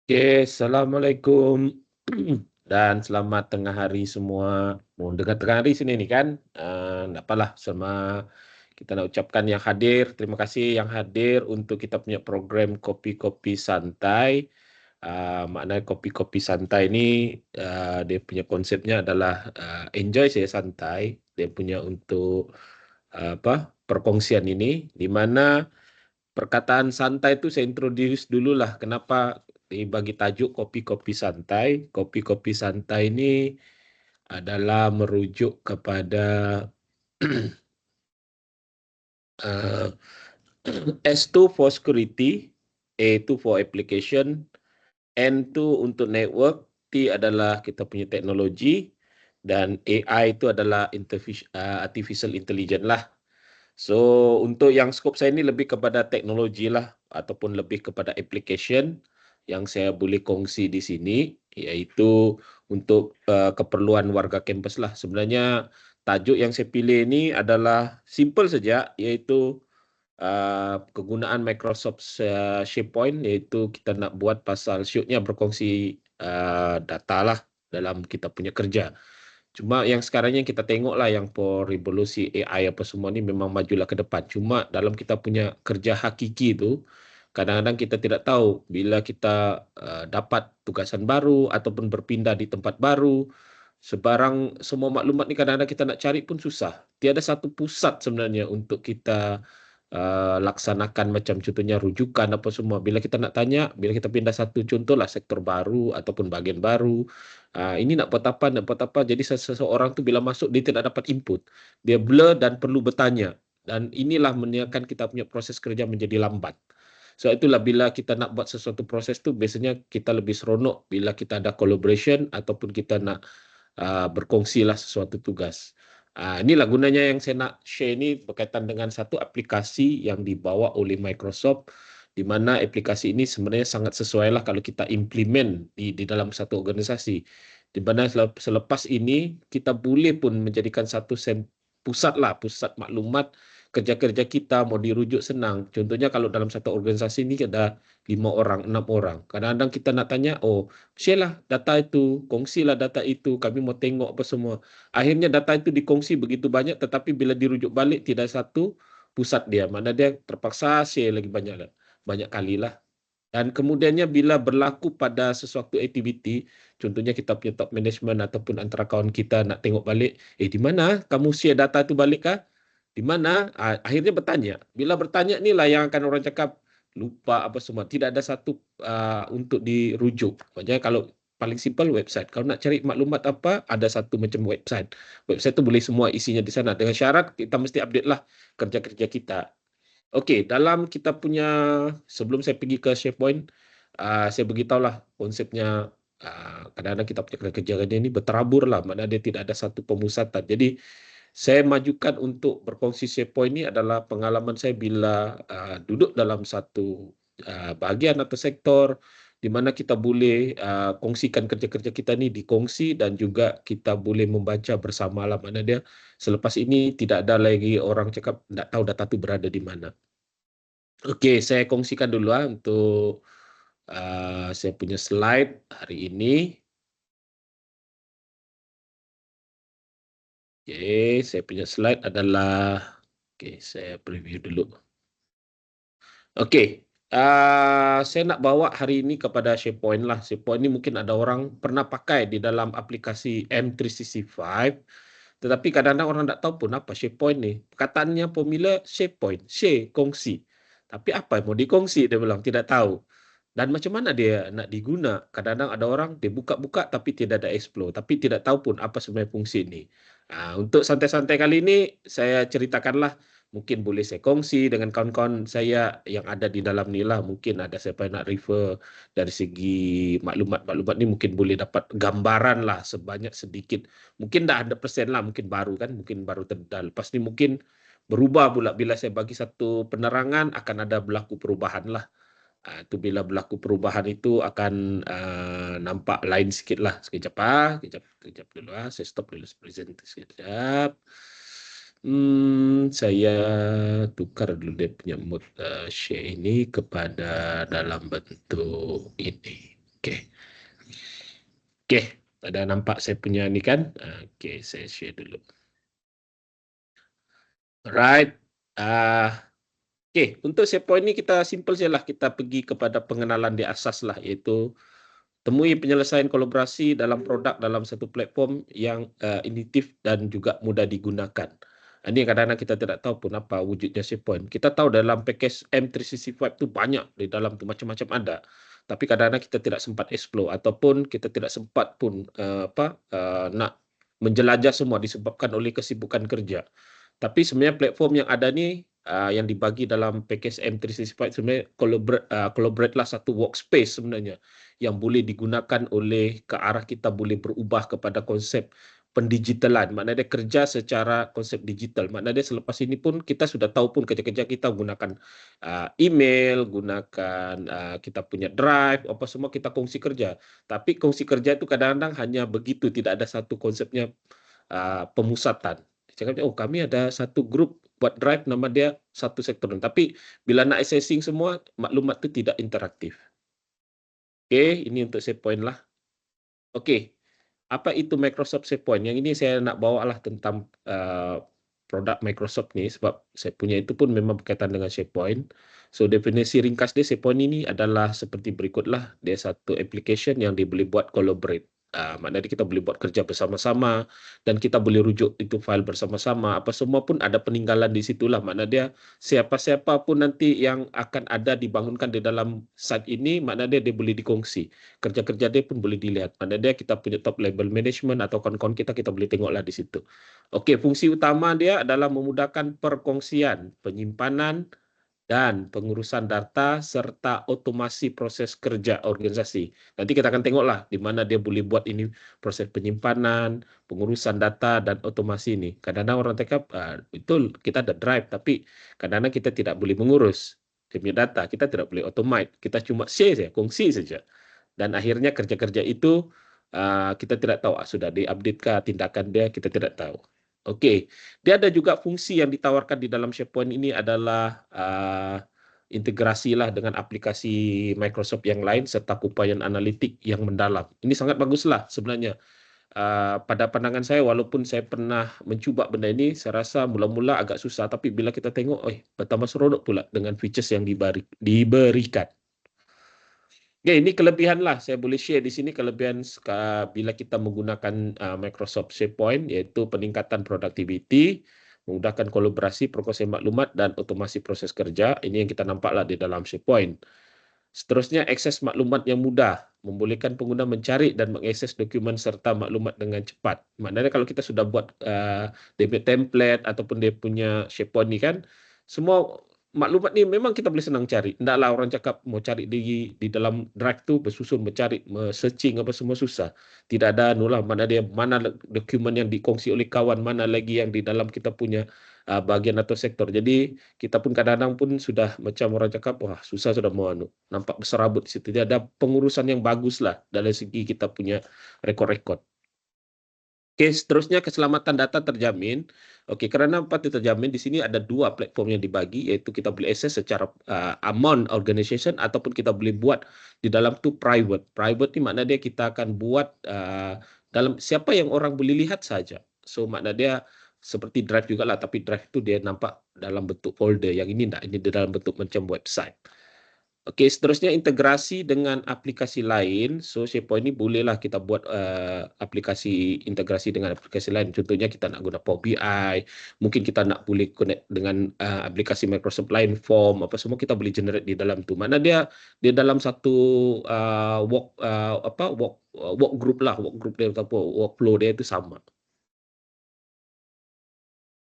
Oke, Assalamualaikum dan selamat tengah hari semua. Mau dengar tengah hari sini nih kan? Nggak apalah, sama kita nak ucapkan yang hadir. Terima kasih yang hadir untuk kita punya program Kopi-Kopi Santai. Maknanya kopi-kopi santai ini dia punya konsepnya adalah enjoy saya santai. Dia punya untuk perkongsian ini, di mana perkataan santai itu saya introduce dulu lah. Kenapa dibagi tajuk kopi-kopi santai? Kopi-kopi santai ini adalah merujuk kepada eh, S2 for security, A itu for application, N itu untuk network, T adalah kita punya teknologi, dan AI itu adalah artificial intelligence lah. So, untuk yang skop saya ini lebih kepada teknologi lah, ataupun lebih kepada application yang saya boleh kongsi di sini, yaitu untuk keperluan warga kampus lah. Sebenarnya tajuk yang saya pilih ini adalah simple saja, yaitu kegunaan Microsoft SharePoint, yaitu kita nak buat pasal shootnya berkongsi data lah dalam kita punya kerja. Cuma yang sekarang yang kita tengok lah yang revolusi AI apa semua ni memang majulah ke depan. Cuma dalam kita punya kerja hakiki tu, kadang-kadang kita tidak tahu bila kita dapat tugasan baru ataupun berpindah di tempat baru, sebarang semua maklumat ni kadang-kadang kita nak cari pun susah. Tiada satu pusat sebenarnya untuk kita laksanakan macam contohnya rujukan apa semua. Bila kita nak tanya, bila kita pindah satu contohlah sektor baru ataupun bagian baru, ini nak buat apa, nak buat apa. Jadi seseorang tu bila masuk dia tidak dapat input. Dia blur dan perlu bertanya. Dan inilah menyebabkan kita punya proses kerja menjadi lambat. So itulah bila kita nak buat sesuatu proses tu biasanya kita lebih seronok bila kita ada collaboration ataupun kita nak berkongsilah sesuatu tugas. Inilah gunanya yang saya nak share ini berkaitan dengan satu aplikasi yang dibawa oleh Microsoft, di mana aplikasi ini sebenarnya sangat sesuai lah kalau kita implement di dalam satu organisasi. Di mana selepas ini kita boleh pun menjadikan satu pusat lah, pusat maklumat kerja-kerja kita mau dirujuk senang. Contohnya kalau dalam satu organisasi ini ada 5 orang, 6 orang. Kadang-kadang kita nak tanya, oh, share lah data itu, kongsilah data itu, kami mau tengok apa semua. Akhirnya data itu dikongsi begitu banyak, tetapi bila dirujuk balik tidak satu pusat dia. Mana dia terpaksa share lagi banyak banyak kali lah. Dan kemudiannya bila berlaku pada sesuatu aktiviti, contohnya kita punya top management ataupun antara kawan kita nak tengok balik, di mana kamu share data itu balik kah? Di mana? Akhirnya bertanya. Bila bertanya inilah yang akan orang cakap lupa apa semua. Tidak ada satu untuk dirujuk. Maksudnya kalau paling simpel website. Kalau nak cari maklumat apa, ada satu macam website. Website itu boleh semua isinya di sana. Dengan syarat kita mesti update lah kerja-kerja kita. Okey, dalam kita punya sebelum saya pergi ke SharePoint, saya beritahulah konsepnya. Kadang-kadang kita punya kerja-kerja ini berterabur lah, maknanya dia tidak ada satu pemusatan. Jadi saya majukan untuk berkongsi SharePoint ini adalah pengalaman saya bila duduk dalam satu bahagian atau sektor di mana kita boleh kongsikan kerja-kerja kita ni dikongsi dan juga kita boleh membaca bersama lah. Mana dia selepas ini tidak ada lagi orang cakap tidak tahu data itu berada di mana. Okey, saya kongsikan dulu untuk saya punya slide hari ini. Okey, saya punya slide adalah, okey, saya preview dulu. Okey, saya nak bawa hari ini kepada SharePoint lah. SharePoint ni mungkin ada orang pernah pakai di dalam aplikasi M365, tetapi kadang-kadang orang tak tahu pun apa SharePoint ni. Perkataannya formula SharePoint, share, kongsi. Tapi apa yang mau dikongsi, dia bilang, tidak tahu. Dan macam mana dia nak diguna? Kadang-kadang ada orang dia buka-buka tapi tidak ada explore, tapi tidak tahu pun apa sebenarnya fungsi ini. Untuk santai-santai kali ini saya ceritakanlah, mungkin boleh saya kongsi dengan kawan-kawan saya yang ada di dalam ni lah. Mungkin ada siapa yang nak refer dari segi maklumat-maklumat ni mungkin boleh dapat gambaran lah sebanyak sedikit. Mungkin dah 100% lah, mungkin baru kan, mungkin baru terdal. Lepas ni mungkin berubah pula bila saya bagi satu penerangan akan ada berlaku perubahan lah. Itu bila berlaku perubahan itu akan nampak lain sikit lah. Sekejap sekejap dulu saya stop dulu present sekejap. Saya tukar dulu dia punya mode share ini kepada dalam bentuk ini. Oke. Oke, ada nampak saya punya ini kan? Oke, saya share dulu. Alright. Oke, untuk SharePoint ini kita simple saja lah. Kita pergi kepada pengenalan di asas lah, yaitu temui penyelesaian kolaborasi dalam produk dalam satu platform yang intuitif dan juga mudah digunakan. Ini kadang-kadang kita tidak tahu pun apa wujudnya SharePoint. Kita tahu dalam package M365 itu banyak, di dalam itu macam-macam ada. Tapi kadang-kadang kita tidak sempat explore ataupun kita tidak sempat pun nak menjelajah semua disebabkan oleh kesibukan kerja. Tapi sebenarnya platform yang ada ni yang dibagi dalam package M365 sebenarnya collaborate lah satu workspace sebenarnya yang boleh digunakan oleh ke arah kita boleh berubah kepada konsep pendigitalan. Maknanya dia kerja secara konsep digital. Maknanya dia selepas ini pun kita sudah tahu pun kerja-kerja kita gunakan email, gunakan kita punya drive, apa semua kita kongsi kerja. Tapi kongsi kerja itu kadang-kadang hanya begitu, tidak ada satu konsepnya pemusatan. Cakap, oh kami ada satu grup buat drive nama dia satu sektor. Tapi bila nak accessing semua, maklumat itu tidak interaktif. Okey, ini untuk SharePoint lah. Okey, apa itu Microsoft SharePoint? Yang ini saya nak bawa lah tentang produk Microsoft ni sebab saya punya itu pun memang berkaitan dengan SharePoint. So definisi ringkas dia SharePoint ini adalah seperti berikutlah. Dia satu application yang dia boleh buat collaborate. Maknanya kita boleh buat kerja bersama-sama dan kita boleh rujuk itu file bersama-sama. Apa semua pun ada peninggalan di situlah. Maknanya dia siapa-siapa pun nanti yang akan ada dibangunkan di dalam site ini, maknanya dia boleh dikongsi. Kerja-kerja dia pun boleh dilihat. Maknanya dia kita punya top level management atau kawan-kawan kita boleh tengoklah di situ. Okey, fungsi utama dia adalah memudahkan perkongsian, penyimpanan dan pengurusan data serta otomasi proses kerja organisasi. Nanti kita akan tengoklah di mana dia boleh buat ini proses penyimpanan, pengurusan data dan otomasi ini. Kadang-kadang orang cakap betul kita ada drive tapi kadang-kadang kita tidak boleh mengurus demi data, kita tidak boleh automate, kita cuma share saja, kongsi saja. Dan akhirnya kerja-kerja itu kita tidak tahu sudah diupdate kah tindakan dia, kita tidak tahu. Okey, dia ada juga fungsi yang ditawarkan di dalam SharePoint ini adalah integrasilah dengan aplikasi Microsoft yang lain serta kupaian analitik yang mendalam. Ini sangat baguslah sebenarnya. Pada pandangan saya, walaupun saya pernah mencuba benda ini, saya rasa mula-mula agak susah. Tapi bila kita tengok, bertambah seronok pula dengan features yang diberikan. Ya, ini kelebihan lah. Saya boleh share di sini kelebihan bila kita menggunakan Microsoft SharePoint, iaitu peningkatan produktiviti, memudahkan kolaborasi, perkongsian maklumat dan otomasi proses kerja. Ini yang kita nampaklah di dalam SharePoint. Seterusnya, akses maklumat yang mudah, membolehkan pengguna mencari dan mengakses dokumen serta maklumat dengan cepat. Maknanya kalau kita sudah buat dia punya template ataupun dia punya SharePoint ni kan, semua maklumat ni memang kita boleh senang cari. Tidaklah orang cakap mau cari di dalam drive tu bersusun mencari, searching apa semua susah. Tidak ada nulah mana dokumen yang dikongsi oleh kawan, mana lagi yang di dalam kita punya bahagian atau sektor. Jadi kita pun kadang-kadang pun sudah macam orang cakap wah susah sudah mau nampak berserabut di situ. Dia ada pengurusan yang baguslah dari segi kita punya rekod-rekod. Okey, seterusnya keselamatan data terjamin. Okey, kerana apa terjamin, di sini ada dua platform yang dibagi, iaitu kita boleh akses secara amount organization ataupun kita boleh buat di dalam tu private. Private ni makna dia kita akan buat dalam siapa yang orang boleh lihat saja. So makna dia seperti drive jugalah, tapi drive tu dia nampak dalam bentuk folder. Yang ini tak, ini dalam bentuk macam website. Okey, seterusnya integrasi dengan aplikasi lain. So SharePoint ni bolehlah kita buat aplikasi integrasi dengan aplikasi lain. Contohnya kita nak guna Power BI, mungkin kita nak boleh connect dengan aplikasi Microsoft lain, form apa semua kita boleh generate di dalam tu. Mana dia dalam satu work group lah, work group dia ataupun workflow dia itu sama.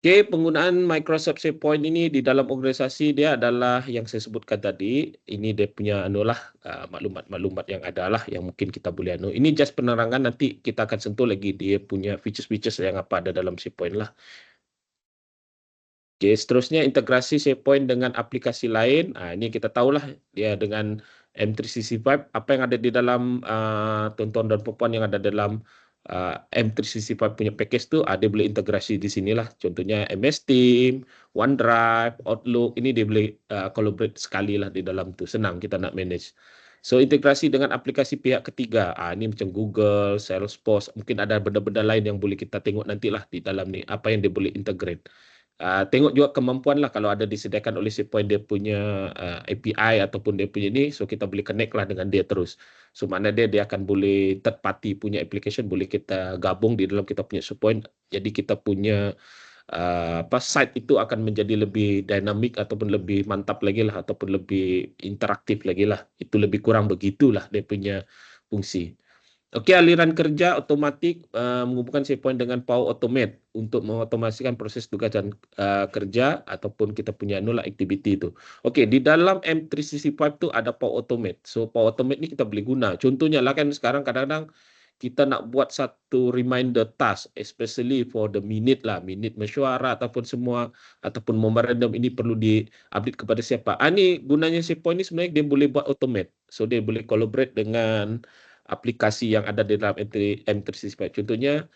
Okey, penggunaan Microsoft SharePoint ini di dalam organisasi dia adalah yang saya sebutkan tadi. Ini dia punya maklumat-maklumat yang ada lah yang mungkin kita boleh Ini just penerangan, nanti kita akan sentuh lagi dia punya features-features yang apa ada dalam SharePoint lah. Okey, seterusnya integrasi SharePoint dengan aplikasi lain. Ini kita tahulah dia dengan M365 apa yang ada di dalam tuan-tuan dan puan yang ada dalam M365 punya package tu dia boleh integrasi di sinilah. Contohnya MS Team, OneDrive, Outlook, ini dia boleh collaborate sekali lah di dalam tu. Senang kita nak manage. So integrasi dengan aplikasi pihak ketiga. Ini macam Google, Salesforce, mungkin ada benda-benda lain yang boleh kita tengok nantilah di dalam ni apa yang dia boleh integrate. Tengok juga kemampuan lah kalau ada disediakan oleh SharePoint dia punya API ataupun dia punya ni, so kita boleh connect lah dengan dia terus. So makna dia akan boleh third party punya application boleh kita gabung di dalam kita punya SharePoint. Jadi kita punya site itu akan menjadi lebih dinamik ataupun lebih mantap lagi lah ataupun lebih interaktif lagi lah. Itu lebih kurang begitulah dia punya fungsi. Okey, aliran kerja otomatik menghubungkan SharePoint dengan Power Automate untuk mengotomasikan proses tugas dan kerja ataupun kita punya aktiviti itu. Okey, di dalam M365 tu ada Power Automate. So Power Automate ni kita boleh guna. Contohnya lah kan sekarang kadang-kadang kita nak buat satu reminder task, especially for the minute lah, minit mesyuarat ataupun semua, ataupun memorandum ini perlu di-update kepada siapa. Ni gunanya SharePoint ni sebenarnya dia boleh buat automate. So dia boleh collaborate dengan aplikasi yang ada di dalam M365. Contohnya,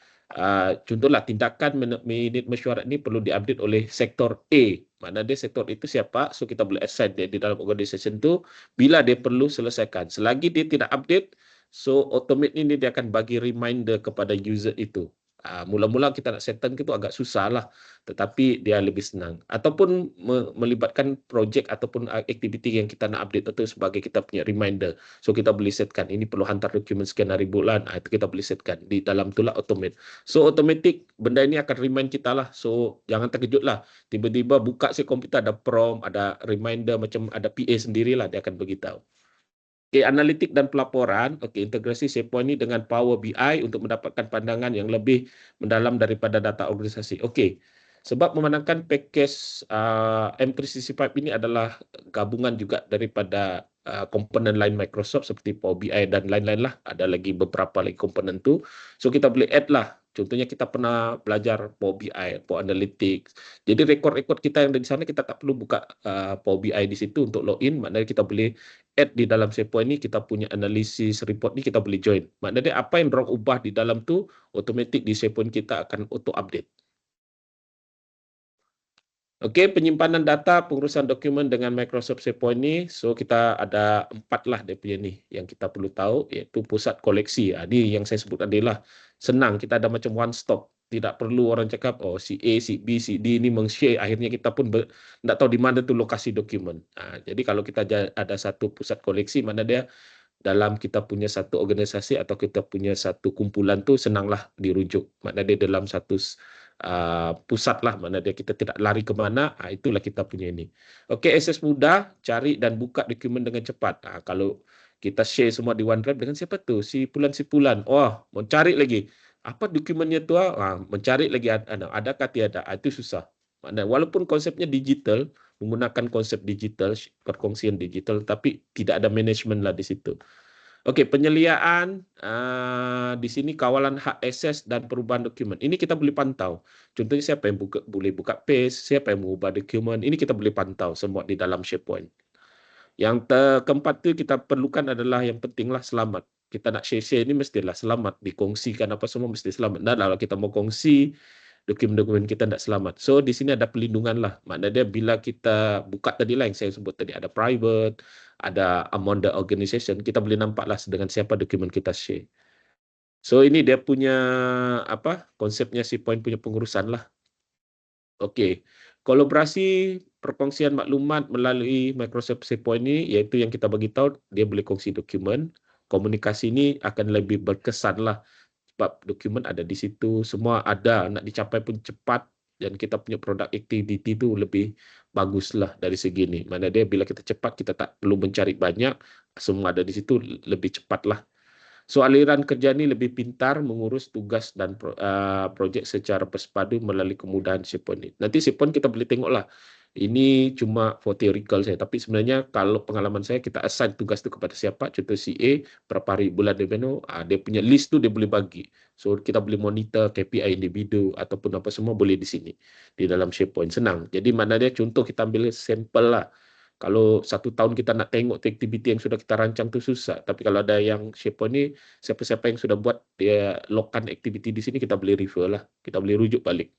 contohlah tindakan minit mesyuarat ni perlu diupdate oleh sektor A. Mana dia sektor itu siapa? So kita boleh assign dia di dalam organisation tu bila dia perlu selesaikan. Selagi dia tidak update, so automate ni dia akan bagi reminder kepada user itu. Mula-mula kita nak settle itu agak susah lah, tetapi dia lebih senang. Ataupun melibatkan projek ataupun aktiviti yang kita nak update itu sebagai kita punya reminder. So kita boleh setkan, ini perlu hantar dokumen sekian hari bulan, itu kita boleh setkan. Di dalam itulah automate. So automatic, benda ini akan remind kita lah. So jangan terkejut lah. Tiba-tiba buka si komputer, ada prompt, ada reminder, macam ada PA sendirilah, dia akan beritahu. Okay, analitik dan pelaporan. Okay, integrasi SharePoint ini dengan Power BI untuk mendapatkan pandangan yang lebih mendalam daripada data organisasi. Okey, sebab memandangkan package M365 ini adalah gabungan juga daripada komponen lain Microsoft seperti Power BI dan lain-lain lah. Ada lagi beberapa lagi komponen tu. So kita boleh add lah. Contohnya kita pernah belajar Power BI, Power Analytics. Jadi rekod-rekod kita yang ada di sana kita tak perlu buka Power BI di situ untuk login. Maknanya kita boleh add di dalam SharePoint ni, kita punya analisis report ni kita boleh join. Maknanya apa yang dorang ubah di dalam tu, automatic di SharePoint kita akan auto update. Okey, penyimpanan data, pengurusan dokumen dengan Microsoft SharePoint ni, so kita ada 4 lah dia punya ni yang kita perlu tahu, iaitu pusat koleksi. Ni yang saya sebut tadi lah. Senang, kita ada macam one stop. Tidak perlu orang cakap, oh si A, si B, si D ni meng-share, akhirnya kita pun tak tahu di mana tu lokasi dokumen. Jadi kalau kita ada satu pusat koleksi, mana dia dalam kita punya satu organisasi atau kita punya satu kumpulan tu senanglah dirujuk. Maknanya dia dalam satu pusat lah, mana dia kita tidak lari ke mana, itulah kita punya ini. Okey, akses mudah, cari dan buka dokumen dengan cepat. Kalau kita share semua di OneDrive dengan siapa tu? Si Pulan. Oh, mau cari lagi. Apa dokumennya tu? Mencari lagi adakah tiada? Itu susah. Maknanya walaupun konsepnya digital, menggunakan konsep digital, perkongsian digital, tapi tidak ada manajemen lah di situ. Okey, penyeliaan di sini kawalan hak akses dan perubahan dokumen. Ini kita boleh pantau. Contohnya siapa yang boleh buka paste, siapa yang mengubah dokumen. Ini kita boleh pantau semua di dalam SharePoint. Yang keempat tu kita perlukan adalah yang pentinglah selamat. Kita nak share-share ini mestilah selamat. Dikongsikan apa semua mesti selamat. Dan kalau kita mau kongsi, dokumen-dokumen kita tidak selamat. So di sini ada pelindungan lah. Maknanya bila kita buka tadi lah yang saya sebut tadi, ada private, ada among the organization, kita boleh nampaklah dengan siapa dokumen kita share. So ini dia punya konsepnya SharePoint punya pengurusan lah. Okey, kolaborasi perkongsian maklumat melalui Microsoft SharePoint ni, iaitu yang kita bagi tahu dia boleh kongsi dokumen. Komunikasi ini akan lebih berkesan lah. Sebab dokumen ada di situ, semua ada, nak dicapai pun cepat dan kita punya produk aktiviti tu lebih baguslah dari segi ni. Mana dia bila kita cepat, kita tak perlu mencari banyak, semua ada di situ, lebih cepatlah. So aliran kerja ni lebih pintar mengurus tugas dan projek secara bersepadu melalui kemudahan SharePoint ni. Nanti SharePoint kita boleh tengoklah. Ini cuma for theoretical saya, tapi sebenarnya kalau pengalaman saya kita assign tugas tu kepada siapa, contoh si A berapa hari bulan dia menu, dia punya list tu dia boleh bagi. So kita boleh monitor KPI individu ataupun apa semua boleh di sini di dalam SharePoint, senang. Jadi mana dia contoh kita ambil sampel lah. Kalau 1 tahun kita nak tengok aktiviti yang sudah kita rancang tu susah. Tapi kalau ada yang SharePoint ni, siapa-siapa yang sudah buat dia logkan aktiviti di sini kita boleh refer lah, kita boleh rujuk balik.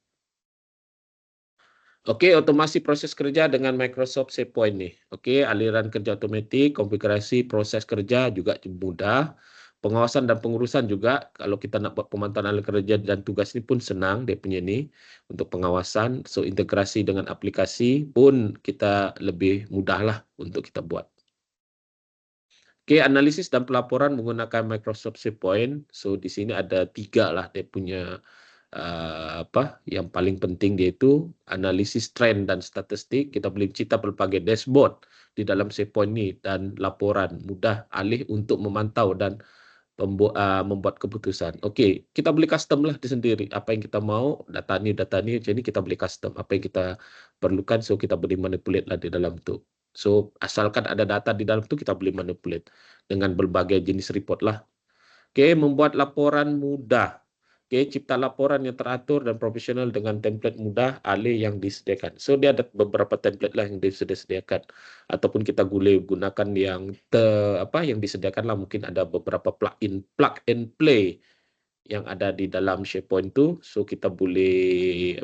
Oke, otomasi proses kerja dengan Microsoft SharePoint nih. Oke, aliran kerja otomatis, konfigurasi proses kerja juga mudah. Pengawasan dan pengurusan juga, kalau kita nak buat pemantauan aliran kerja dan tugas ini pun senang dia punya ini untuk pengawasan. So, integrasi dengan aplikasi pun kita lebih mudah lah untuk kita buat. Oke, analisis dan pelaporan menggunakan Microsoft SharePoint. So, di sini ada 3 lah dia punya yang paling penting dia itu analisis tren dan statistik. Kita boleh cipta berbagai dashboard di dalam SharePoint ini dan laporan mudah alih untuk memantau dan membuat keputusan. Okey, kita boleh custom lah dia sendiri. Apa yang kita mau, data ni macam ni kita boleh custom. Apa yang kita perlukan, so kita boleh manipulate lah di dalam tu. So, asalkan ada data di dalam tu, kita boleh manipulate dengan berbagai jenis report lah. Okey, membuat laporan mudah. Okey, cipta laporan yang teratur dan profesional dengan template mudah alih yang disediakan. So, dia ada beberapa template lah yang disediakan. Ataupun kita boleh gunakan yang yang disediakan lah. Mungkin ada beberapa plug and play yang ada di dalam SharePoint tu. So, kita boleh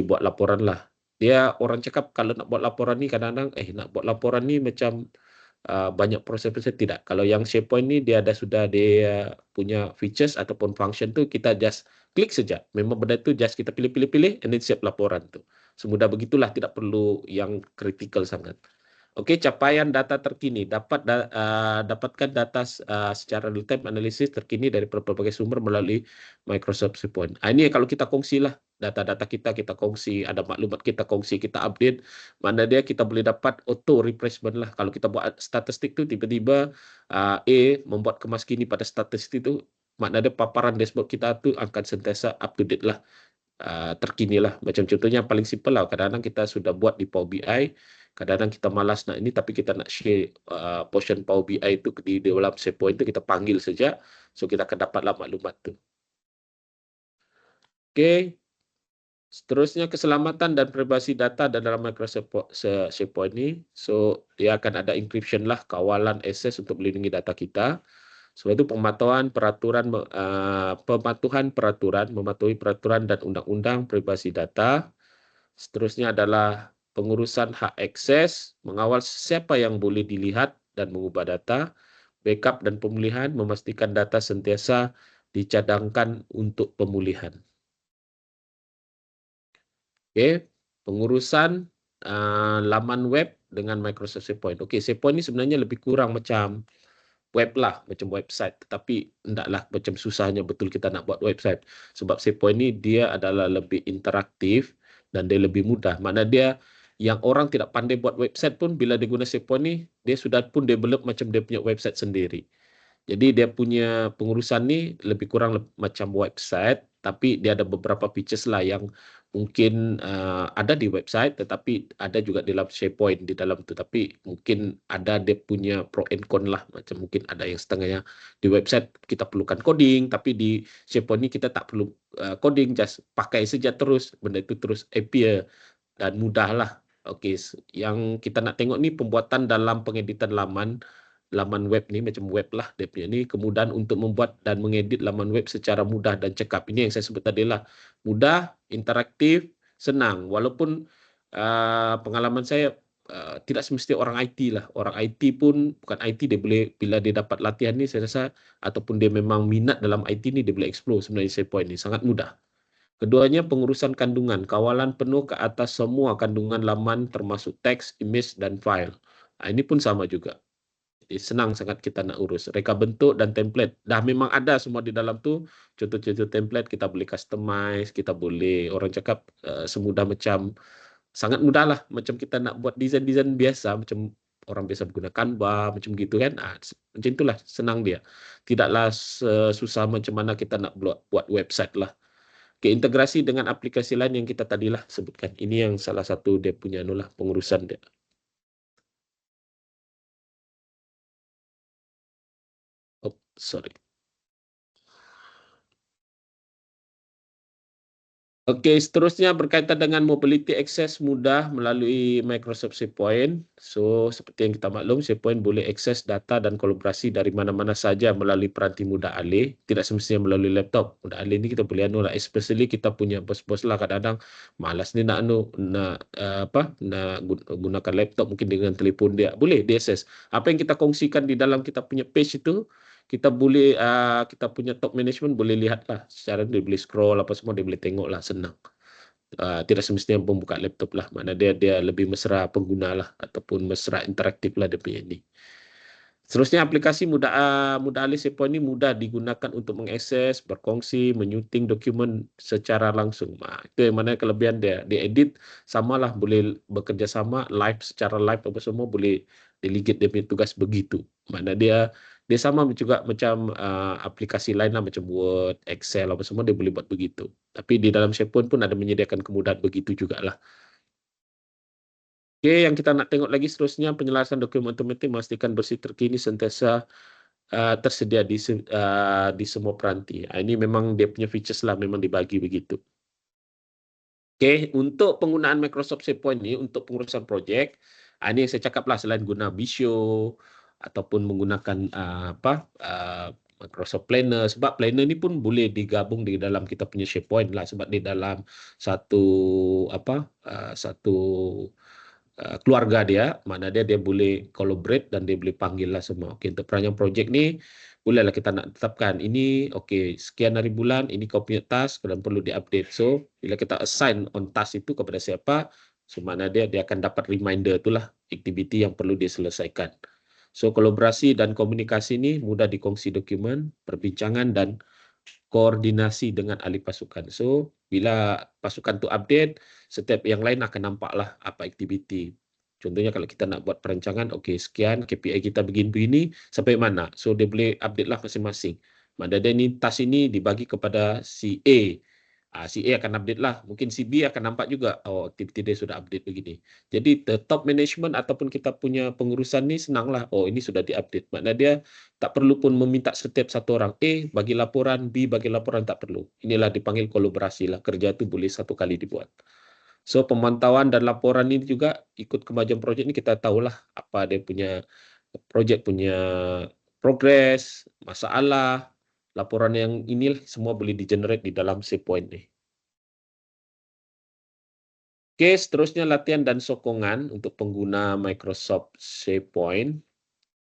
buat laporan lah. Dia orang cakap kalau nak buat laporan ni kadang-kadang nak buat laporan ni macam banyak proses-proses, tidak. Kalau yang SharePoint ni dia sudah dia punya features ataupun function tu, kita just klik saja. Memang benda tu just kita pilih and then siap laporan tu. Semudah begitulah, tidak perlu yang kritikal sangat. Okey, capaian data terkini. Dapatkan data secara real time analisis terkini dari berbagai sumber melalui Microsoft SharePoint. Ini kalau kita kongsilah data-data kita kongsi, ada maklumat kita kongsi, kita update, mana dia kita boleh dapat auto refreshment lah. Kalau kita buat statistik tu tiba-tiba A membuat kemas kini pada statistik tu, makna dia paparan dashboard kita tu akan sentiasa up to date lah. Terkini lah. Macam contohnya paling simple lah. Kadang-kadang kita sudah buat di Power BI, kadang-kadang kita malas nak ini, tapi kita nak share portion Power BI itu di dalam SharePoint itu, kita panggil saja, so kita akan dapatlah maklumat tu. Okey. Seterusnya, keselamatan dan privasi data dalam Microsoft SharePoint ini. So, dia akan ada encryption lah, kawalan akses untuk melindungi data kita. Sebab itu mematuhi peraturan dan undang-undang privasi data. Seterusnya adalah pengurusan hak akses, mengawal siapa yang boleh dilihat dan mengubah data, backup dan pemulihan, memastikan data sentiasa dicadangkan untuk pemulihan. Okey, pengurusan laman web dengan Microsoft SharePoint. Okey, SharePoint ni sebenarnya lebih kurang macam web lah, macam website, tetapi hendaklah macam susahnya betul kita nak buat website. Sebab SharePoint ni dia adalah lebih interaktif dan dia lebih mudah. Makna dia yang orang tidak pandai buat website pun bila dia guna SharePoint ni, dia sudah pun develop macam dia punya website sendiri. Jadi dia punya pengurusan ni lebih kurang macam website, tapi dia ada beberapa features lah yang mungkin ada di website, tetapi ada juga di dalam SharePoint di dalam tu. Tapi mungkin ada dia punya pro and con lah. Macam mungkin ada yang setengahnya di website kita perlukan coding, tapi di SharePoint ni kita tak perlu coding, just pakai saja terus, benda itu terus appear dan mudah lah. Okey, yang kita nak tengok ni pembuatan dalam pengeditan laman web ni, macam web lah dia punya ni, kemudahan untuk membuat dan mengedit laman web secara mudah dan cekap. Ini yang saya sebut tadi lah, mudah, interaktif, senang. Walaupun pengalaman saya tidak semestinya orang IT lah. Orang IT pun bukan IT, dia boleh bila dia dapat latihan ni, saya rasa ataupun dia memang minat dalam IT ni, dia boleh explore sebenarnya SharePoint ni sangat mudah. Keduanya pengurusan kandungan, kawalan penuh ke atas semua kandungan laman termasuk teks, image dan file. Ini pun sama juga. Jadi senang sangat kita nak urus. Reka bentuk dan template. Dah memang ada semua di dalam tu. Contoh-contoh template kita boleh customize, kita boleh, orang cakap semudah macam, sangat mudah lah. Macam kita nak buat desain-desain biasa, macam orang biasa menggunakan Canva, macam gitu kan. Macam itulah, senang dia. Tidaklah susah macam mana kita nak buat website lah. Okay, integrasi dengan aplikasi lain yang kita tadilah sebutkan. Ini yang salah satu dia punya pengurusan dia. Oh, sorry. Oke, seterusnya berkaitan dengan mobility access mudah melalui Microsoft SharePoint. So, seperti yang kita maklum, SharePoint boleh akses data dan kolaborasi dari mana-mana saja melalui peranti mudah alih, tidak semestinya melalui laptop. Mudah alih ini kita boleh anu lah, especially kita punya bos-bos lah kadang-kadang malas ni nak anu nak nak gunakan laptop mungkin dengan telefon dia. Boleh diakses. Apa yang kita kongsikan di dalam kita punya page itu kita boleh kita punya top management boleh lihat lah secara dia boleh scroll apa semua dia boleh tengok lah senang. Tidak semestinya membuka laptop lah, mana dia lebih mesra pengguna lah ataupun mesra interaktif lah dia punya ini. Seterusnya aplikasi mudah alih SharePoint ini mudah digunakan untuk mengakses, berkongsi, menyuting dokumen secara langsung. Itu yang mana kelebihan dia. Dia edit samalah boleh bekerja sama live secara live apa semua boleh delegate dia punya tugas begitu. Mana dia sama juga macam aplikasi lain lah macam Word, Excel apa semua dia boleh buat begitu. Tapi di dalam SharePoint pun ada menyediakan kemudahan begitu jugalah. Oke, yang kita nak tengok lagi seterusnya penyelarasan dokumen otomatik memastikan bersih terkini sentiasa tersedia di semua peranti. Ini memang dia punya features lah memang dibagi begitu. Oke, untuk penggunaan Microsoft SharePoint ini untuk pengurusan projek, ini yang saya cakap lah selain guna Visio ataupun menggunakan Microsoft Planner, sebab Planner ini pun boleh digabung di dalam kita punya SharePoint lah sebab di dalam satu satu keluarga dia, mana dia boleh collaborate dan dia boleh panggil lah semua. Okey, untuk perancangan projek ni bolehlah kita nak tetapkan ini okey sekian hari bulan ini kau punya task dan perlu diupdate. So bila kita assign on task itu kepada siapa, so mana dia akan dapat reminder itulah aktiviti yang perlu diselesaikan. So kolaborasi dan komunikasi ini mudah dikongsi dokumen, perbincangan dan koordinasi dengan ahli pasukan. So bila pasukan tu update, setiap yang lain akan nampaklah apa aktiviti. Contohnya kalau kita nak buat perancangan, okey sekian KPI kita begini-begini sampai mana. So dia boleh update lah masing-masing. Mana dia ni task ini dibagi kepada si A. Si A akan update lah. Mungkin si B akan nampak juga, oh aktiviti dia sudah update begini. Jadi the top management ataupun kita punya pengurusan ni senanglah. Oh ini sudah diupdate. Maknanya dia tak perlu pun meminta setiap satu orang. A bagi laporan, B bagi laporan tak perlu. Inilah dipanggil kolaborasi lah. Kerja itu boleh satu kali dibuat. So pemantauan dan laporan ini juga ikut kemajuan projek ini kita tahulah apa dia punya projek punya progres, masalah, laporan yang ini semua boleh di-generate di dalam SharePoint ni. Oke, seterusnya latihan dan sokongan untuk pengguna Microsoft SharePoint.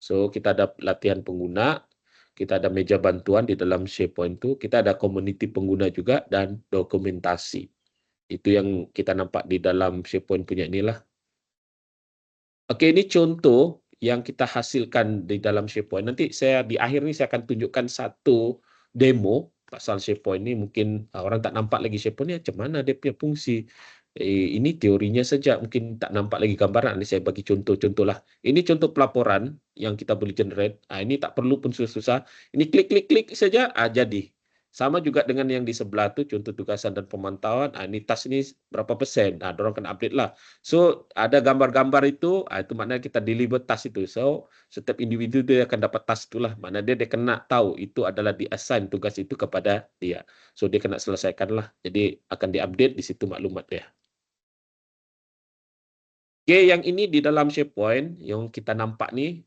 So, kita ada latihan pengguna, kita ada meja bantuan di dalam SharePoint itu, kita ada community pengguna juga, dan dokumentasi. Itu yang kita nampak di dalam SharePoint punya inilah. Oke, ini contoh yang kita hasilkan di dalam SharePoint. Nanti saya di akhir ini saya akan tunjukkan satu demo pasal SharePoint ini. Mungkin orang tak nampak lagi SharePoint ini macam mana dia punya fungsi. Ini teorinya saja, mungkin tak nampak lagi gambaran. Ini saya bagi contoh-contoh lah. Ini contoh pelaporan yang kita boleh generate. Ini tak perlu pun susah-susah. Ini klik-klik-klik saja, jadi. Sama juga dengan yang di sebelah tu, contoh tugasan dan pemantauan. Ini task ini berapa persen. Dorang akan update lah. So, ada gambar-gambar itu maknanya kita deliver task itu. So, setiap individu dia akan dapat task itulah. Maknanya dia kena tahu itu adalah di-assign tugas itu kepada dia. So, dia kena selesaikan lah. Jadi, akan di-update di situ maklumat dia. Oke, yang ini di dalam SharePoint yang kita nampak ni,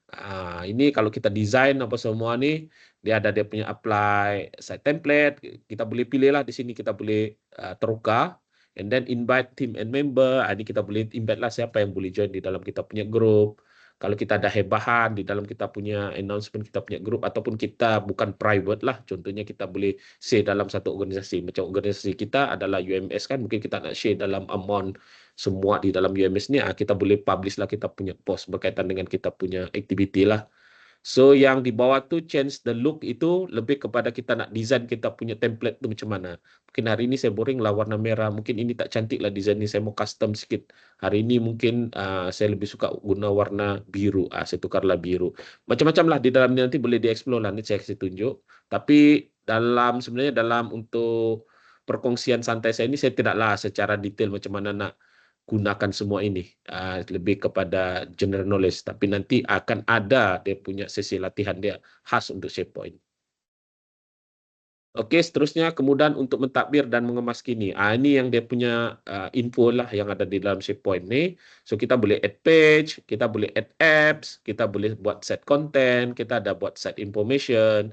ini kalau kita design apa semua ni, dia ada dia punya apply site template, kita boleh pilih lah di sini kita boleh terukar, and then invite team and member, ini kita boleh invite lah siapa yang boleh join di dalam kita punya group. Kalau kita ada hebahan di dalam kita punya announcement, kita punya group, ataupun kita bukan private lah, contohnya kita boleh share dalam satu organisasi. Macam organisasi kita adalah UMS kan, mungkin kita nak share dalam amount semua di dalam UMS ni, kita boleh publish lah kita punya post berkaitan dengan kita punya aktiviti lah. So yang di bawah tu change the look itu lebih kepada kita nak design kita punya template tu macam mana. Mungkin hari ini saya boring lah warna merah, mungkin ini tak cantik lah design ni, saya mau custom sikit. Hari ini mungkin saya lebih suka guna warna biru, saya tukarlah biru. Macam-macam lah di dalam ni nanti boleh dieksplor lah, nanti saya kasih tunjuk. Tapi sebenarnya dalam untuk perkongsian santai saya ini, saya tidaklah secara detail macam mana nak gunakan semua ini, lebih kepada general knowledge, tapi nanti akan ada dia punya sesi latihan dia khas untuk SharePoint. Oke, seterusnya kemudahan untuk mentadbir dan mengemas kini. Ini yang dia punya info lah yang ada di dalam SharePoint nih. So kita boleh add page, kita boleh add apps, kita boleh buat set content, kita ada buat set information,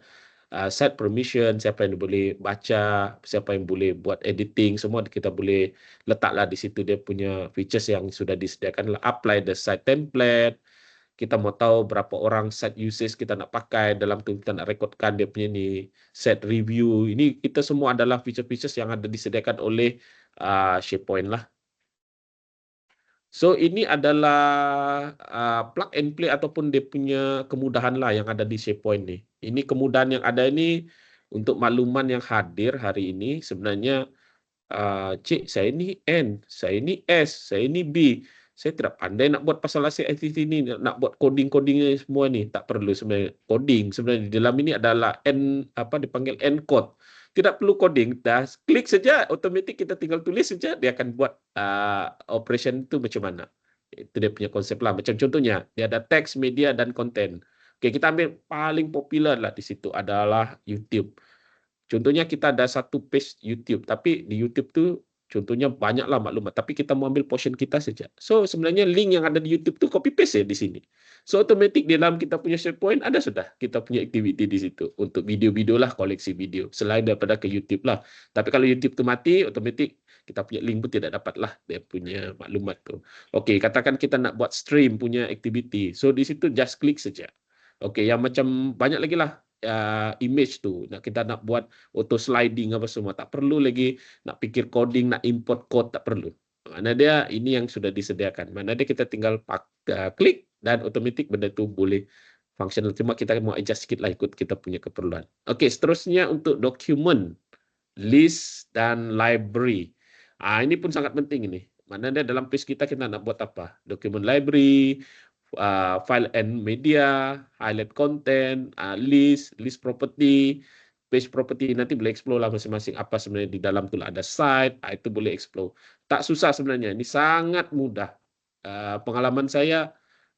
set permission, siapa yang boleh baca, siapa yang boleh buat editing, semua kita boleh letaklah di situ dia punya features yang sudah disediakan lah. Apply the site template. Kita mau tahu berapa orang site usage kita nak pakai, dalam tu kita nak rekodkan dia punya ni set review. Ini kita semua adalah feature-features yang ada disediakan oleh SharePoint lah. So ini adalah plug and play ataupun dia punya kemudahan lah yang ada di SharePoint ni. Ini kemudahan yang ada ini untuk makluman yang hadir hari ini sebenarnya. Cik, saya ni N, saya ni S, saya ni B. Saya tidak pandai nak buat pasal ACICT ni, nak buat coding-coding semua ni. Tak perlu sebenarnya coding. Sebenarnya di dalam ini adalah N, apa dipanggil N code. Tidak perlu coding, dah klik saja, otomatis kita tinggal tulis saja, dia akan buat operation itu macam mana. Itu dia punya konsep lah. Macam contohnya, dia ada teks, media, dan konten. Oke, kita ambil paling popular lah di situ adalah YouTube. Contohnya kita ada satu page YouTube, tapi di YouTube tu contohnya banyaklah maklumat, tapi kita mau ambil portion kita saja. So sebenarnya link yang ada di YouTube tu copy paste ya di sini. So otomatik di dalam kita punya SharePoint ada sudah kita punya aktiviti di situ untuk video-video lah, koleksi video selain daripada ke YouTube lah. Tapi kalau YouTube tu mati, otomatik kita punya link pun tidak dapat lah dia punya maklumat tu. Okey, katakan kita nak buat stream punya aktiviti. So di situ just klik saja. Okey, yang macam banyak lagi lah image tu. Kita nak buat auto sliding apa semua, tak perlu lagi nak fikir coding, nak import code, tak perlu. Mana dia ini yang sudah disediakan. Mana dia kita tinggal klik dan otomatik benda tu boleh functional. Cuma kita mau adjust sikit lah ikut kita punya keperluan. Okey, seterusnya untuk dokumen, list dan library. Ini pun sangat penting ini. Mana dia dalam page kita nak buat apa? Dokumen library, file and media, highlight content, list property, page property. Nanti boleh explore lah masing-masing apa sebenarnya di dalam tu ada site, itu boleh explore. Tak susah sebenarnya, ini sangat mudah. Pengalaman saya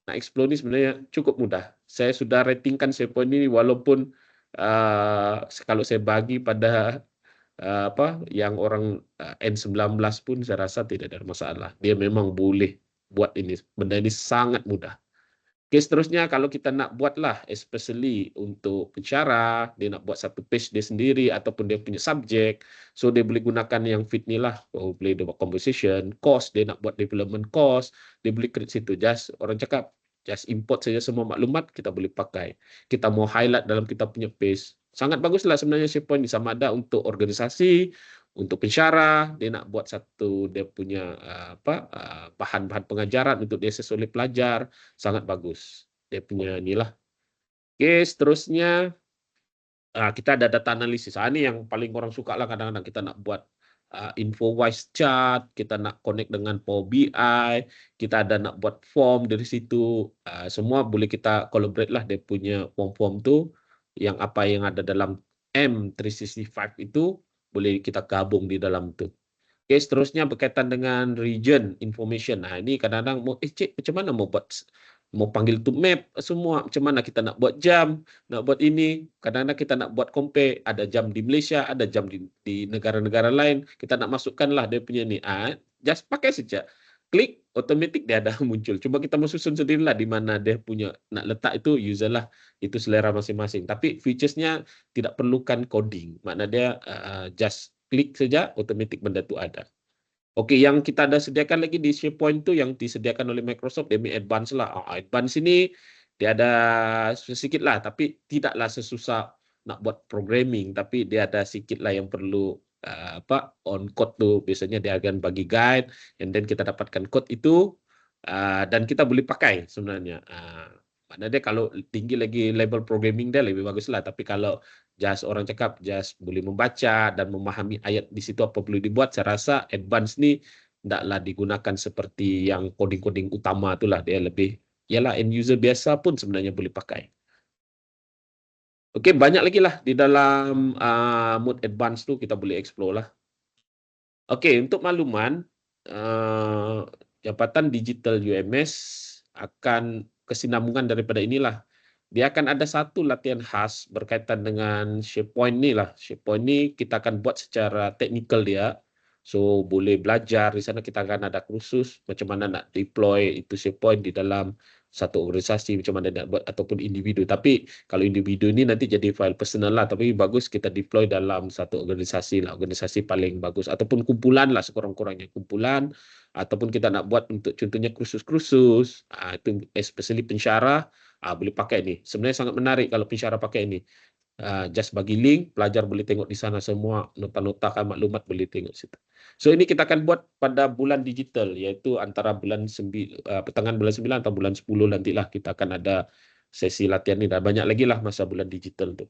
nak explore ni sebenarnya cukup mudah. Saya sudah ratingkan SharePoint ini walaupun kalau saya bagi pada apa yang orang N19 pun saya rasa tidak ada masalah. Dia memang boleh buat ini. Benda ini sangat mudah. Oke, seterusnya kalau kita nak buatlah, especially untuk pensyarah, dia nak buat satu page dia sendiri ataupun dia punya subjek, so dia boleh gunakan yang fit ni lah. Boleh dia buat composition, course, dia nak buat development course, dia boleh create situ. Just orang cakap, just import saja semua maklumat, kita boleh pakai. Kita mau highlight dalam kita punya page. Sangat baguslah sebenarnya SharePoint ni, sama ada untuk organisasi, untuk pensyarah, dia nak buat satu dia punya bahan-bahan pengajaran untuk dia oleh pelajar, sangat bagus. Dia punya inilah. Oke, seterusnya kita ada data analisis. Ini yang paling orang suka lah kadang-kadang kita nak buat InfoWise chart, kita nak connect dengan Power BI, kita ada nak buat form dari situ. Semua boleh kita collaborate lah dia punya form-form tu, yang apa yang ada dalam M365 itu boleh kita gabung di dalam tu. Oke, seterusnya berkaitan dengan region information. Ini kadang-kadang cik macam mana mau panggil to map semua, macam mana kita nak buat jam, nak buat ini. Kadang-kadang kita nak buat compare, ada jam di Malaysia, ada jam di negara-negara lain. Kita nak masukkanlah dia punya ni. Just pakai saja. Klik, otomatik dia ada muncul. Cuma kita mau susun sendirilah di mana dia punya nak letak itu user lah. Itu selera masing-masing. Tapi features-nya tidak perlukan coding. Makna dia just klik saja, otomatik benda itu ada. Oke, yang kita ada sediakan lagi di SharePoint itu yang disediakan oleh Microsoft demi advance lah. Advance ini dia ada sedikit lah, tapi tidaklah sesusah nak buat programming, tapi dia ada sedikit lah yang perlu on code tuh biasanya dia akan bagi guide, and then kita dapatkan code itu dan kita boleh pakai sebenarnya. Mana dia kalau tinggi lagi level programming dia lebih bagus lah, tapi kalau just orang cakap just boleh membaca dan memahami ayat di situ apa perlu dibuat, saya rasa advance ni tidaklah digunakan seperti yang coding-coding utama itulah, dia lebih ialah end user biasa pun sebenarnya boleh pakai. Oke, banyak lagi lah di dalam mode advance tu kita boleh explore lah. Oke, untuk makluman Jabatan Digital UMS akan kesinambungan daripada inilah dia akan ada satu latihan khas berkaitan dengan SharePoint ni lah. SharePoint ni kita akan buat secara teknikal dia. So boleh belajar di sana, kita akan ada kursus macam mana nak deploy itu SharePoint di dalam satu organisasi, macam mana nak buat, ataupun individu. Tapi kalau individu ni nanti jadi file personal lah, tapi bagus kita deploy dalam satu organisasi lah, organisasi paling bagus, ataupun kumpulan lah sekurang-kurangnya, kumpulan, ataupun kita nak buat untuk contohnya kursus-kursus, itu especially pensyarah, boleh pakai ni. Sebenarnya sangat menarik kalau pensyarah pakai ini. Just bagi link, pelajar boleh tengok di sana semua, nota-nota maklumat boleh tengok situ. So ini kita akan buat pada bulan digital, iaitu antara bulan pertengahan bulan 9 atau bulan 10 nantilah kita akan ada sesi latihan ini. Dan banyak lagi lah masa bulan digital tu.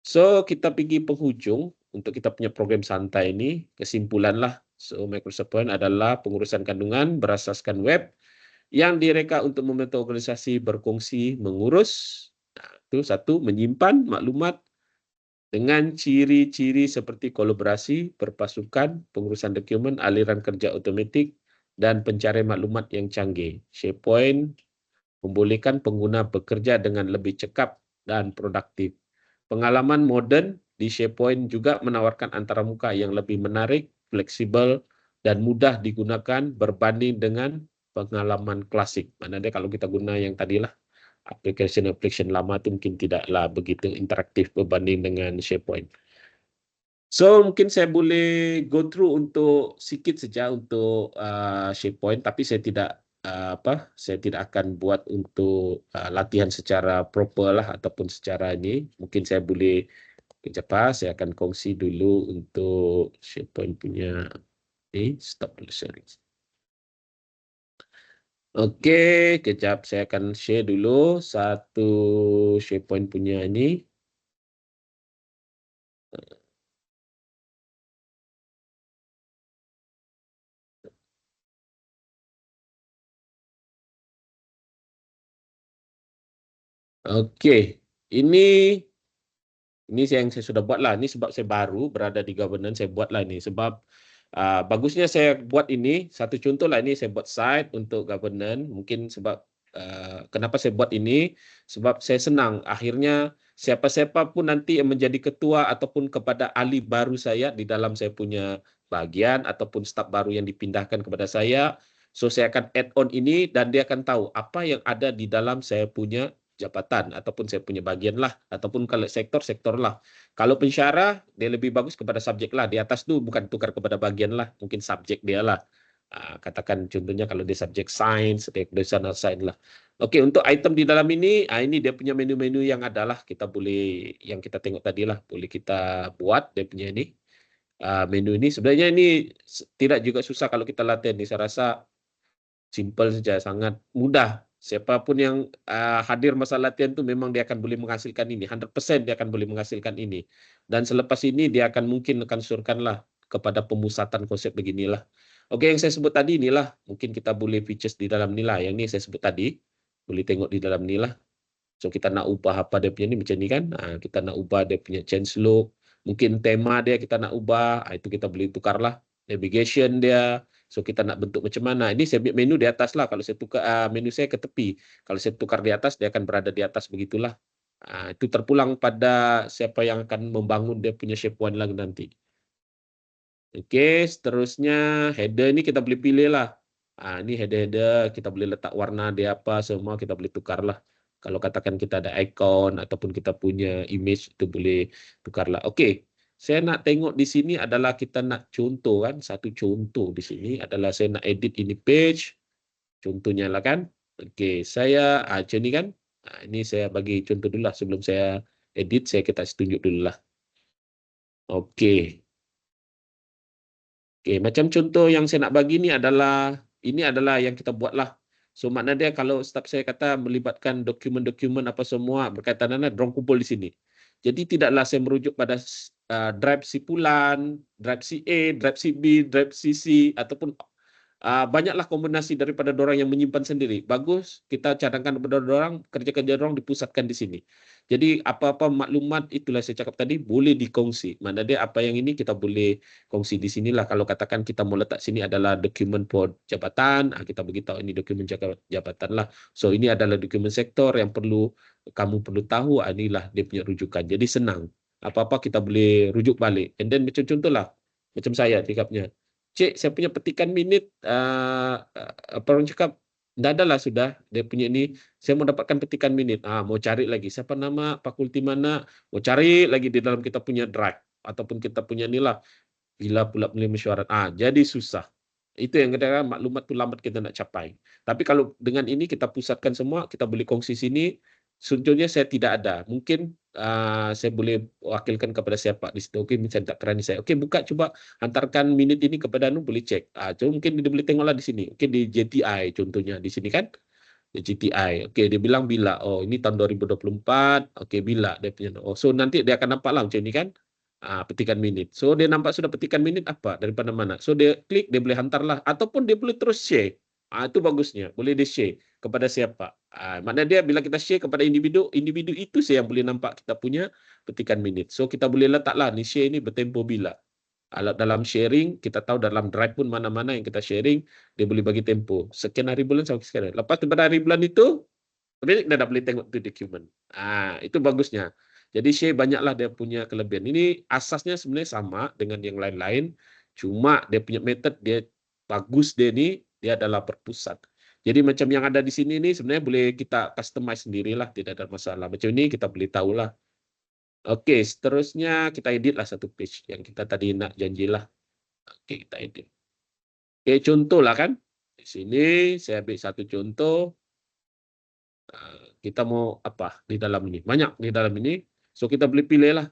So kita pergi penghujung untuk kita punya program santai ini, kesimpulan lah. So Microsoft Point adalah pengurusan kandungan berasaskan web yang direka untuk membentuk organisasi berkongsi mengurus. Itu satu, menyimpan maklumat dengan ciri-ciri seperti kolaborasi, berpasukan, pengurusan dokumen, aliran kerja otomatik, dan pencarian maklumat yang canggih. SharePoint membolehkan pengguna bekerja dengan lebih cekap dan produktif. Pengalaman moden di SharePoint juga menawarkan antarmuka yang lebih menarik, fleksibel, dan mudah digunakan berbanding dengan pengalaman klasik. Maknanya kalau kita guna yang tadilah, aplikasi lama itu mungkin tidaklah begitu interaktif berbanding dengan SharePoint. So mungkin saya boleh go through untuk sikit saja untuk SharePoint, tapi saya tidak saya tidak akan buat untuk latihan secara proper lah ataupun secara ini. Mungkin saya boleh kejap, saya akan kongsi dulu untuk SharePoint punya stop dulu sharing. Oke, kejap saya akan share dulu satu SharePoint punya ini. Oke, ini yang saya sudah buat lah. Ini sebab saya baru berada di governance, saya buat lah ini. Sebab bagusnya saya buat ini, satu contoh lah ini saya buat site untuk governance. Mungkin sebab kenapa saya buat ini, sebab saya senang. Akhirnya siapa-siapa pun nanti yang menjadi ketua ataupun kepada ahli baru saya di dalam saya punya bagian ataupun staf baru yang dipindahkan kepada saya. So saya akan add on ini dan dia akan tahu apa yang ada di dalam saya punya jabatan ataupun saya punya bagian lah, ataupun kalau sektor lah. Kalau pensyarah dia lebih bagus kepada subjek lah, di atas tu bukan tukar kepada bagian lah, mungkin subjek dia lah. Katakan contohnya kalau dia subjek sains, dia sana sains lah. Oke, untuk item di dalam ini dia punya menu-menu yang adalah kita boleh, yang kita tengok tadi lah, boleh kita buat dia punya ini. Menu ini sebenarnya ini tidak juga susah kalau kita latihan. Saya rasa simple saja, sangat mudah. Siapapun yang hadir masa latihan itu memang dia akan boleh menghasilkan ini. 100% dia akan boleh menghasilkan ini. Dan selepas ini dia akan mungkin akan surkanlah kepada pemusatan konsep beginilah. Oke, yang saya sebut tadi inilah. Mungkin kita boleh features di dalam inilah. Yang ini saya sebut tadi. Boleh tengok di dalam inilah. So kita nak ubah apa dia punya ni macam ni kan. Kita nak ubah dia punya change look. Mungkin tema dia kita nak ubah. Itu kita boleh tukarlah. Navigation dia. So kita nak bentuk macam mana. Ini saya menu di atas lah. Kalau saya tukar menu saya ke tepi. Kalau saya tukar di atas, dia akan berada di atas begitulah. Itu terpulang pada siapa yang akan membangun dia punya SharePoint lagi nanti. Oke, seterusnya header ini kita boleh pilih lah. Ini header-header, kita boleh letak warna dia apa, semua kita boleh tukar lah. Kalau katakan kita ada icon ataupun kita punya image, itu boleh tukar lah. Oke. Saya nak tengok di sini adalah kita nak contoh kan, satu contoh di sini adalah saya nak edit ini page, contohnya lah kan. Oke, saya macam ni kan. Ini saya bagi contoh dulu lah sebelum saya edit, saya kita tunjuk dulu lah. Oke. Oke, macam contoh yang saya nak bagi ini adalah yang kita buat lah. So makna dia kalau staf saya kata melibatkan dokumen-dokumen apa semua berkaitan dengan drone kumpul di sini. Jadi tidaklah saya merujuk pada drive si Pulan, drive si A, drive si B, drive si C, ataupun banyaklah kombinasi daripada dorang yang menyimpan sendiri. Bagus, kita cadangkan kepada dorang, kerja-kerja dorang dipusatkan di sini. Jadi apa-apa maklumat itulah saya cakap tadi boleh dikongsi. Mana dia apa yang ini kita boleh kongsi di sinilah. Kalau katakan kita mau letak sini adalah dokumen for jabatan, kita beritahu ini dokumen jabatan lah. So ini adalah dokumen sektor yang kamu perlu tahu, inilah dia punya rujukan. Jadi senang. Apa-apa kita boleh rujuk balik. And then macam contohlah, macam saya cakapnya. Cik, saya punya petikan minit, apa orang cakap, tidak adalah sudah, dia punya ini, saya mau dapatkan petikan minit, mau cari lagi, siapa nama, fakulti mana, mau cari lagi di dalam kita punya drive, ataupun kita punya inilah, bila pula boleh mesyuarat, jadi susah. Itu yang kadang-kadang maklumat itu lambat kita nak capai. Tapi kalau dengan ini kita pusatkan semua, kita boleh kongsi sini, contohnya saya tidak ada, mungkin saya boleh wakilkan kepada siapa di situ. Oke, misalnya tak kerani saya. Oke, buka coba hantarkan minit ini kepada Anu, boleh cek. Coba mungkin dia boleh tengoklah di sini. Oke, di JTI contohnya di sini kan. Di JTI. Oke, dia bilang bila. Oh, ini tahun 2024. Oke, bila dia punya. Oh, so nanti dia akan nampak lah macam ini kan. Petikan minit. So dia nampak sudah petikan minit apa daripada mana. So dia klik, dia boleh hantarlah ataupun dia boleh terus share. Itu bagusnya. Boleh dia share kepada siapa. Maknanya dia bila kita share kepada individu, individu itu saya yang boleh nampak kita punya petikan minit. So kita boleh letaklah ni share ini bertempo bila. Dalam sharing kita tahu dalam drive pun mana-mana yang kita sharing dia boleh bagi tempo. Sekian hari bulan sampai sekian. Lepas daripada hari bulan itu dia dah boleh tengok tu dokumen. Itu bagusnya. Jadi share banyaklah dia punya kelebihan. Ini asasnya sebenarnya sama dengan yang lain-lain. Cuma dia punya method dia bagus dia ni dia adalah berpusat. Jadi macam yang ada di sini ni sebenarnya boleh kita customize sendirilah, tidak ada masalah. Macam ini kita boleh tahulah. Oke, seterusnya kita edit lah satu page yang kita tadi nak janjilah. Oke, kita edit. Oke, contoh lah kan. Di sini saya ambil satu contoh. Kita mau apa di dalam ini? Banyak di dalam ini. So kita boleh pilih lah.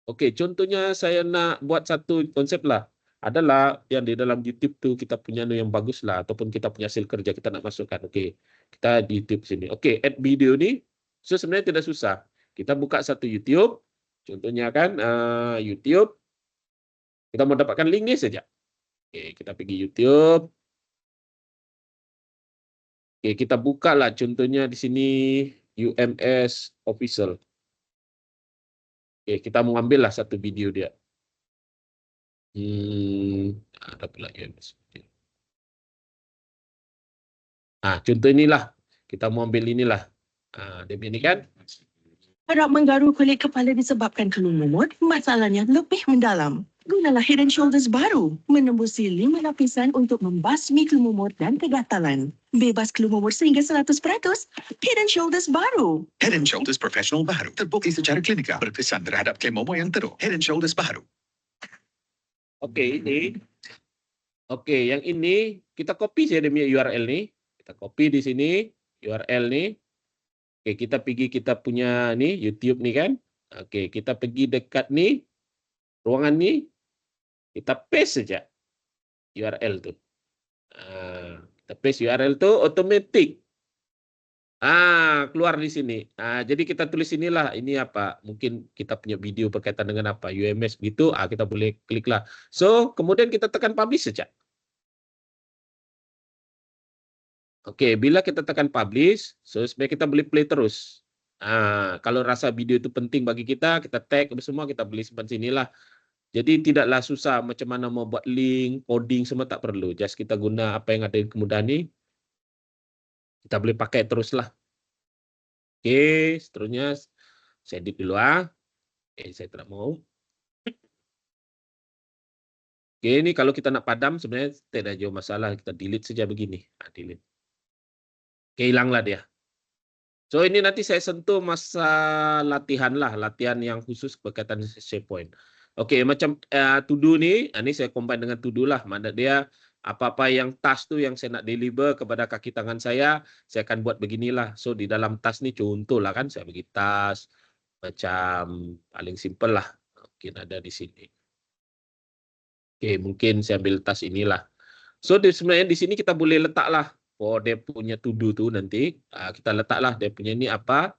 Oke, contohnya saya nak buat satu konsep lah. Adalah yang di dalam YouTube tu kita punya yang bagus lah. Ataupun kita punya hasil kerja kita nak masukkan. Oke, kita di YouTube sini. Oke, add video ni. So sebenarnya tidak susah. Kita buka satu YouTube. Contohnya kan YouTube. Kita mau dapatkan link ni saja. Oke, kita pergi YouTube. Oke, kita buka lah contohnya di sini UMS Official. Oke, kita mau ambil lah satu video dia. Ada pula UMS. Contoh inilah. Kita mau ambil inilah. Dia ini kan. Harap menggaru kulit kepala disebabkan kelumut, masalahnya lebih mendalam. Gunalah Head & Shoulders baru, menembusi 5 lapisan untuk membasmi kelumut dan kegatalan. Bebas kelumut sehingga 100%. Head & Shoulders baru. Head & Shoulders Professional baru. Terbukti secara klinikal berkesan terhadap klaim momo yang teruk. Head & Shoulders baru. Oke, ini. Oke, yang ini kita copy saja demi URL nih. Kita copy di sini URL nih. Oke, kita pergi kita punya nih YouTube nih kan. Oke, kita pergi dekat nih ruangan nih. Kita paste saja URL tuh. Kita paste URL tuh otomatis. Keluar di sini. Jadi kita tulis inilah, ini apa? Mungkin kita punya video berkaitan dengan apa? UMS gitu. Kita boleh klik lah. So, kemudian kita tekan publish saja. Oke, bila kita tekan publish, so supaya kita boleh play terus. Kalau rasa video itu penting bagi kita tag semua, kita boleh simpan sinilah. Jadi tidaklah susah macam mana mau buat link, coding semua tak perlu. Just kita guna apa yang ada di kemudahan ini. Kita boleh pakai teruslah. Oke, seterusnya saya edit dulu saya tidak mau. Oke, ini kalau kita nak padam sebenarnya tidak jauh masalah, kita delete saja begini. Delete. Oke, hilanglah dia. So ini nanti saya sentuh masa latihan lah, latihan yang khusus berkaitan SharePoint. Oke, macam to do nih, ini saya combine dengan to do lah. Mana dia apa-apa yang task tuh yang saya nak deliver kepada kaki tangan saya akan buat beginilah. So di dalam task nih contoh lah kan, saya bagi task macam paling simple lah. Mungkin ada di sini. Oke, mungkin saya ambil task inilah. So sebenarnya di sini kita boleh letaklah. Dia punya to do tuh nanti kita letaklah dia punya ini apa,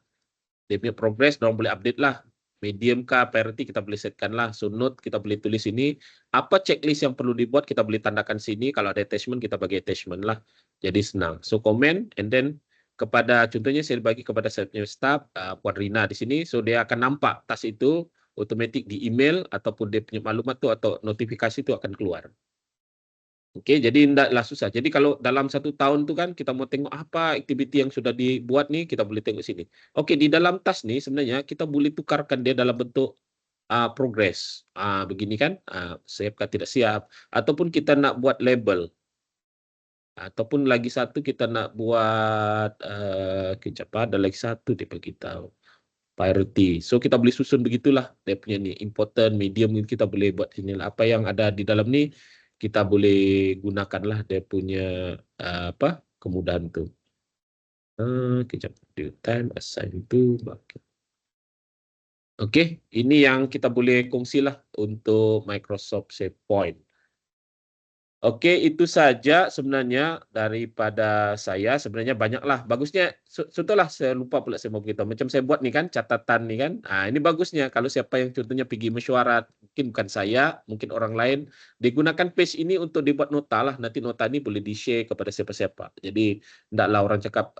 dia punya progress, dorang boleh update lah. medium kah, priority kita boleh setkan lah. So note kita boleh tulis ini, apa checklist yang perlu dibuat kita boleh tandakan sini, kalau ada attachment kita bagi attachment lah. Jadi senang. So comment and then kepada contohnya saya bagi kepada saya punya staff Puan Rina di sini, so dia akan nampak task itu otomatik di email ataupun dia punya maklumat tu atau notifikasi itu akan keluar. Oke, jadi tidaklah susah. Jadi kalau dalam 1 tahun tu kan kita mau tengok apa aktiviti yang sudah dibuat nih, kita boleh tengok sini. Oke, di dalam task nih sebenarnya kita boleh tukarkan dia dalam bentuk progress. Begini kan, siap kah tidak siap. Ataupun kita nak buat label. Ataupun lagi satu kita nak buat, kejap ada lagi satu dia beritahu. Priority. So kita boleh susun begitulah dia punya ni important, medium kita boleh buat sini lah. Apa yang ada di dalam ni kita boleh gunakanlah dia punya apa kemudahan tu. Kejap due time assign to bucket. Okey, ini yang kita boleh kongsilah untuk Microsoft SharePoint. Okey, itu saja sebenarnya daripada saya. Sebenarnya banyaklah. Bagusnya, contohlah saya lupa pula saya mau beritahu. Macam saya buat ni kan, catatan ni kan. Ini bagusnya kalau siapa yang contohnya pergi mesyuarat, mungkin bukan saya, mungkin orang lain, digunakan page ini untuk dibuat nota lah. Nanti nota ni boleh di-share kepada siapa-siapa. Jadi, hendaklah orang cakap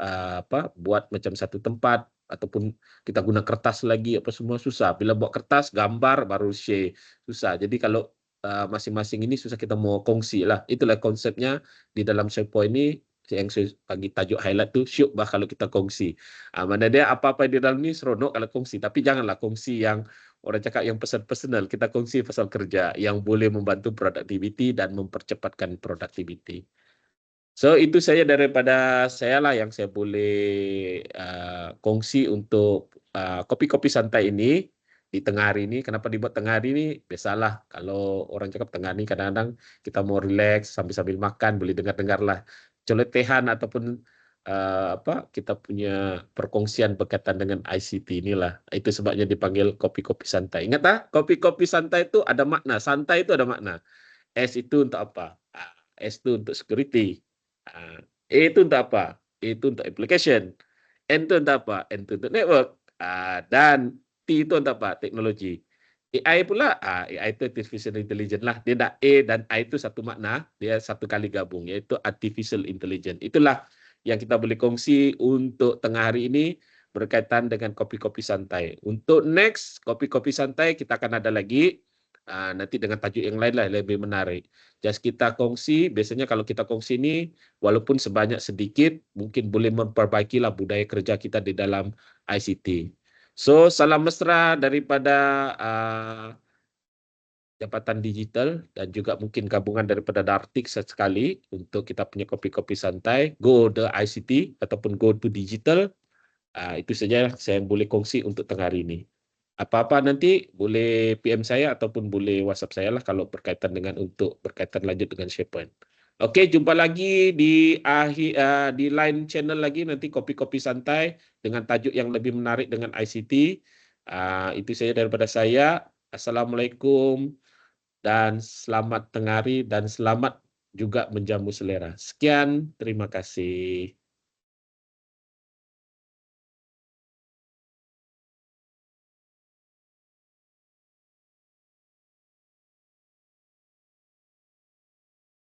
buat macam satu tempat, ataupun kita guna kertas lagi, apa semua susah. Bila buat kertas, gambar, baru share. Susah. Jadi kalau masing-masing ini susah kita mau kongsi lah. Itulah konsepnya di dalam SharePoint ini yang saya bagi tajuk highlight tu syuk bah kalau kita kongsi. Mana dia apa-apa di dalam ni seronok kalau kongsi, tapi janganlah kongsi yang orang cakap yang personal. Kita kongsi pasal kerja yang boleh membantu productivity dan mempercepatkan productivity. So itu saya daripada saya lah yang saya boleh kongsi untuk kopi-kopi santai ini. Di tengah hari ini, kenapa dibuat tengah hari ini? Biasalah, kalau orang cakap tengah hari kadang-kadang kita mau relax sambil-sambil makan, boleh dengar-dengar lah celotehan ataupun kita punya perkongsian berkaitan dengan ICT inilah. Itu sebabnya dipanggil kopi-kopi santai. Ingat tak? Kopi-kopi santai itu ada makna. Santai itu ada makna. S itu untuk apa? S itu untuk security. E itu untuk apa? E itu untuk application. N itu untuk apa? N itu untuk network. Dan T itu untuk apa? Teknologi. AI pula, AI itu artificial intelligence lah. Dia dah A dan I itu satu makna, dia satu kali gabung, yaitu artificial intelligence. Itulah yang kita boleh kongsi untuk tengah hari ini berkaitan dengan kopi-kopi santai. Untuk next kopi-kopi santai kita akan ada lagi nanti dengan tajuk yang lain lah lebih menarik. Just kita kongsi, biasanya kalau kita kongsi ini walaupun sebanyak sedikit mungkin boleh memperbaikilah budaya kerja kita di dalam ICT. So, salam mesra daripada Jabatan Digital dan juga mungkin gabungan daripada Dartik sekali untuk kita punya kopi-kopi santai. Go the ICT ataupun go to digital. Itu saja saya boleh kongsi untuk tengah hari ini. Apa-apa nanti boleh PM saya ataupun boleh WhatsApp saya lah kalau berkaitan dengan untuk berkaitan lanjut dengan SharePoint. Oke, jumpa lagi di di lain channel lagi nanti kopi-kopi santai dengan tajuk yang lebih menarik dengan ICT. Itu saja daripada saya. Assalamualaikum dan selamat tengah hari dan selamat juga menjamu selera. Sekian, terima kasih.